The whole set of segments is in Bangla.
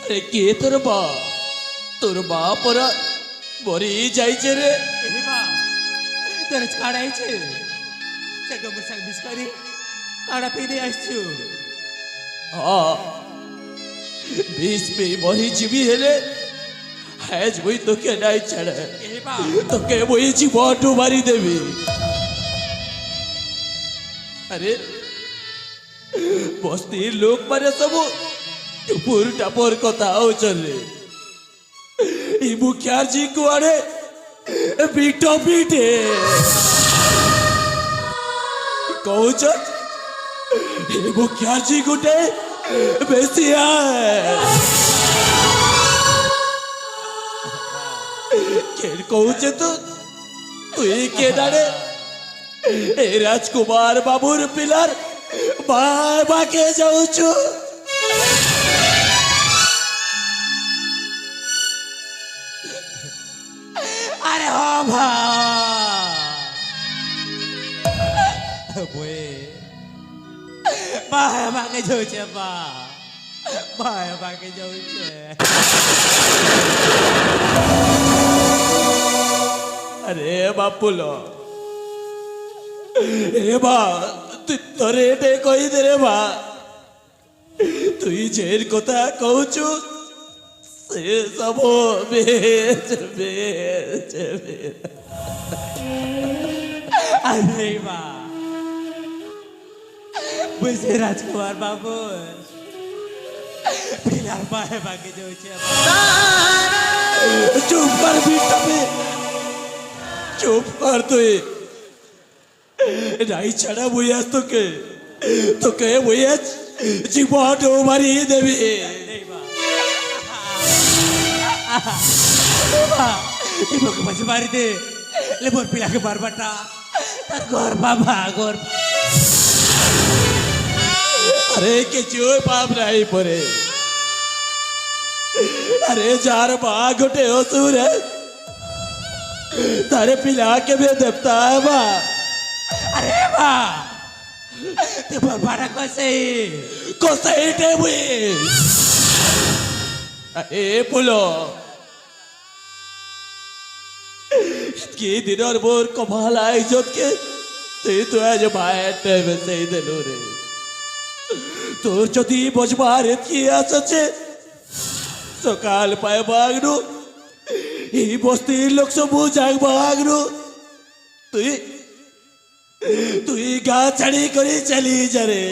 আরে কে তোর বা? তোর বা পরা মরে যাইছে রে। মা তোর ছাড়াইছে সে গোবর সাং বিস্কারি কাড়া পেয়ে আসছো। হ্যাঁ বিষ পেয়ে মরি যাবি হেলে হ্যাজ বই তোকে নাই ছাড়ে তোকে বই জীবন মারি দেবি। আরে বস্তির লোক মানে সব টুপুর টাপর কথা চলে এই মুখিয়ারজি কুয়ারে পিটো পিটে কৌচ এই মুখিয়ারজি গুটে বেশি কেন কৌছে তো তুই কে দাঁড়ে এ রাজকুমার বাবুর পিলার বাকে যাউছু। আরে হ ভা বয়ে বাহে বাকে যাচ্ছে বা বাহে বাকে যাচ্ছে। আরে বাপুলো এ বা তুই তোরে এটে কই দে রে বা তুই যের কথা কৌছু সে সব বেচ বেচ আরে বা বুঝে রাজকুমার বাবু পিলার বাহে বাকে যাচ্ছে। চুপ কর বিটবে চুপ কর তুই নাই ছাড়া বইয়াস তোকে তোকে বইয়াস জীবন মারি দেবি। ইবকে মাঝে মারি দে লেবর পিলাকে মারবাটা তার ঘর বাবা ঘর। আরে কিছু পাপ নাই পরে अरे जार बाग उठे हो सूरज तारे पिला के भी देवता है बा। अरे बा ते बरबारा कोसे टेबुई ए पुलो की दिनोर बोर कमाला इज्जत के ते तो आज बायटे में सही दिलो रे তোর যদি বজবার কি আছে সকাল পায় বাগনু এই বস্তির লোক সব যাক বাগনু তুই তুই গা ছাড়ি করে চলি যা রে।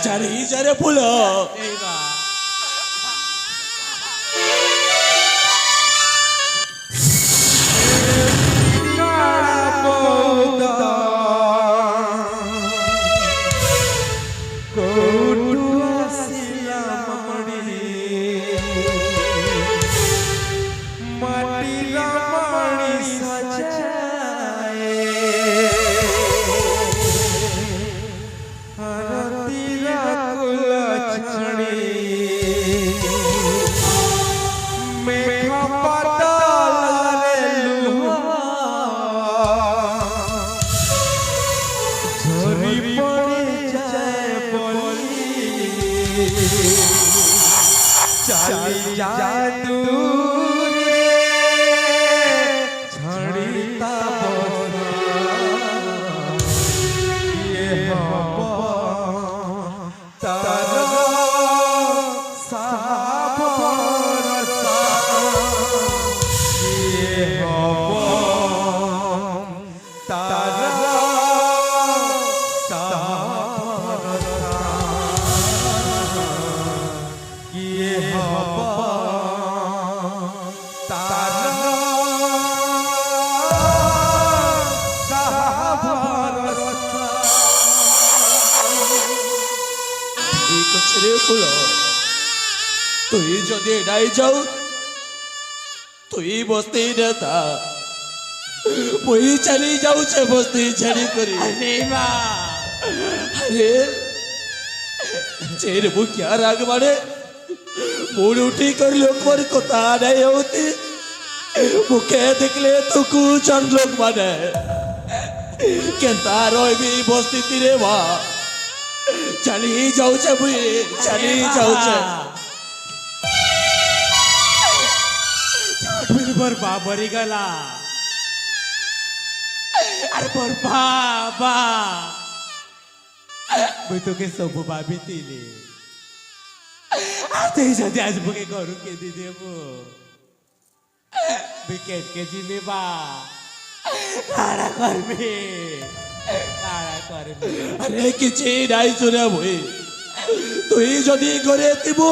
ছাড়ি যা রে ফুলো। তুই যদি নাই যাও তুই বস্তি নেতা ওই চলি যাচ্ছে বস্তি ছাড়ি করি। আরে চের মুখিয়া রাগ মানে মুড উঠি कर लोक पर কথা নাই होती মুখে দেখলে তো কুচন লোক মানে কেনতা রইবি বস্তি রে বা ଚାଲି ଯାଉଛେ ମୁଇଁ ଚାଲି ଯାଉଛେ मोर बा मरी गला अरे मोर बाबा मुई तो के सब भाभी तीली आते जदी आज बके घरु के दी देबो विकेट के जिले बा काड़ा करबे अरे किछि नाइ सुने मुई तुई जदि घरे थिबो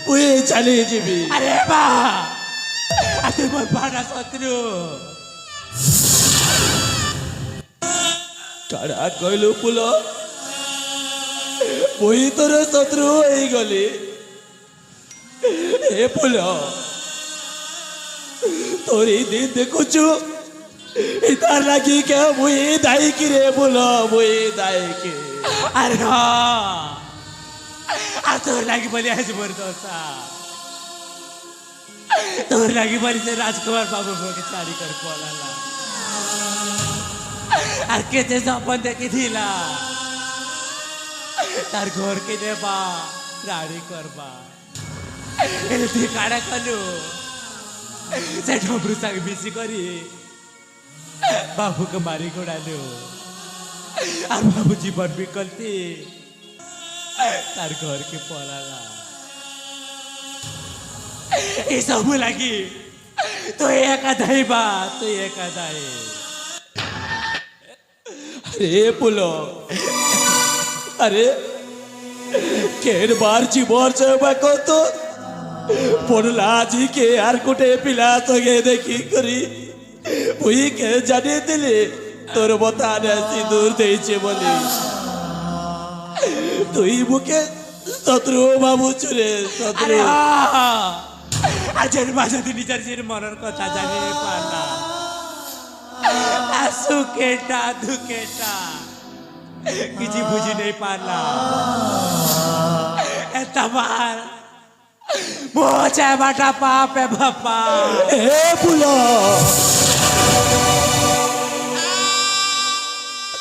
मुई चली जीबी अरे बा आते मोर बाड़ा शत्रु काड़ा कहलु पुल मुई तोर शत्रु होई गली ए पुल तोरी दिन देखुचु इतार लागी के मुई दाई की रे पुल मुई दाई की अरे हाँ आ तोर लागी बोली आज मोर दोसा तोर लागी बोली से राजकुमार बाबू के चारी कर पलाला আর কেতে সপন দেখি দিলা তার ঘর কে দেবা রাড়ি করবা এতে কাড়া কলু সে ঢবরু সাগ বিসি করি বাবুকে মারি গোড়ালু আর বাবু জীবন বিকলতি তার ঘর কে পলালা এই সব লাগি তো একা দাইবা তুই একা দাই अरे पुलो अरे केर बार जीवर जबाको तो पड़ला जी के यार कुटे पिला सगे देखी करी मुई के जाने दिले तोर बताने सिंदूर देइछे बोली तुई मुके शत्रु बाबू चुरे शत्रु আজের বাজাতে নিজের যে মনের কথা জানি পারলা সুকেটা দুকেটা কিছু বুঝি নেই পারলা তোমার মোচা বাটা পাপে বাপা ए पुलो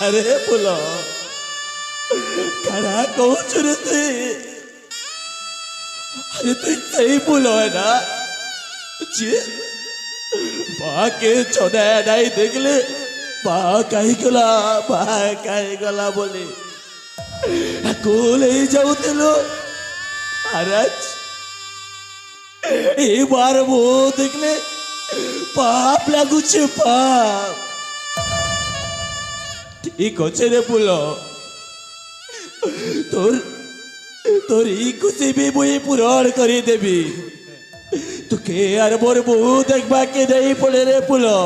अरे पुलो खड़ा कहूँ चुरते अरे तू सही पुलो है ना जी बा के चौदह नहीं देखले बा कहीं गला बोले कोले जाऊ तेलो महाराज ए बार वो देखले पाप लागुचे पाप ठीक होचे रे पुलो तोर ई खुशी भी मुई पूरण करी देबी तुके यार मोर बहु देखबा के नहीं पड़े रे पुलो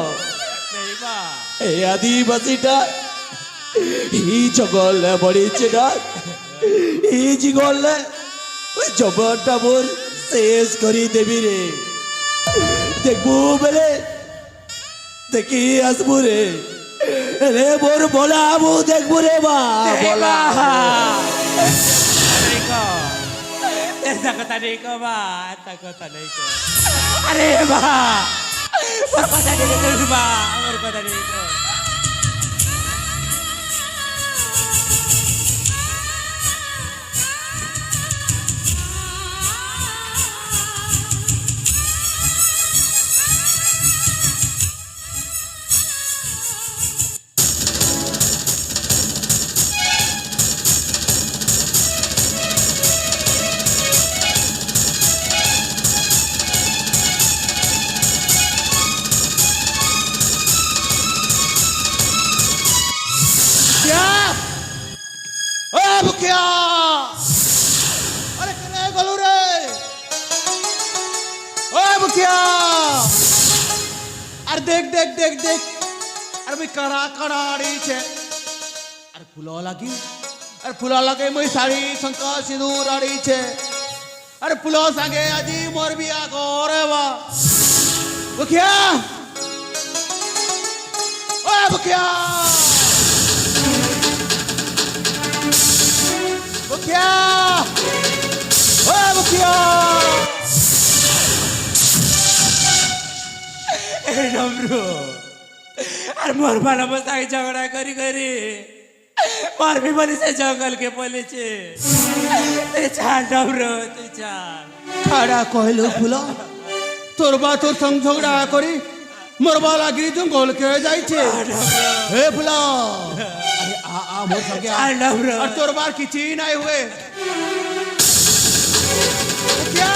ए आदिवासीटा ही जंगल बड़ी ना ही जंगल जबरटा मोर शेष करी देबी रे देखबू बेले देखी आसबू रे रे मोर बोला आबू देखबू रे बा बोला ऐसा कथा नहीं को बा ऐसा कथा नहीं को अरे बा और कथा नहीं को बा और कथा नहीं को मुखिया अरे करे गलू रे ओ मुखिया अरे देख देख देख देख अरे भाई कड़ा कड़ाड़ी छे अरे फूलो लगी अरे फूलो लगे मुई साड़ी शंकर सिंदूर आड़ी छे अरे फूलो संगे आजी मोर बिया गोरे बा मुखिया ओ मुखिया मुखिया ओ मुखिया ए डमरू আর মোর ভালো বসাই ঝগড়া করি করি মারবি বলে সে জঙ্গলকে বলেছে তুই ছাড় ডবরো তুই ছাড় ছাড়া কহিলু ফুল তোর বা তোর সঙ্গ ঝগড়া করি মরবা লাগি জঙ্গলকে যাইছে হে ফুল আরে আ মোর সঙ্গে আ। ছাড় ডবরো আর তোর বার কিছু নাই হুয়ে क्या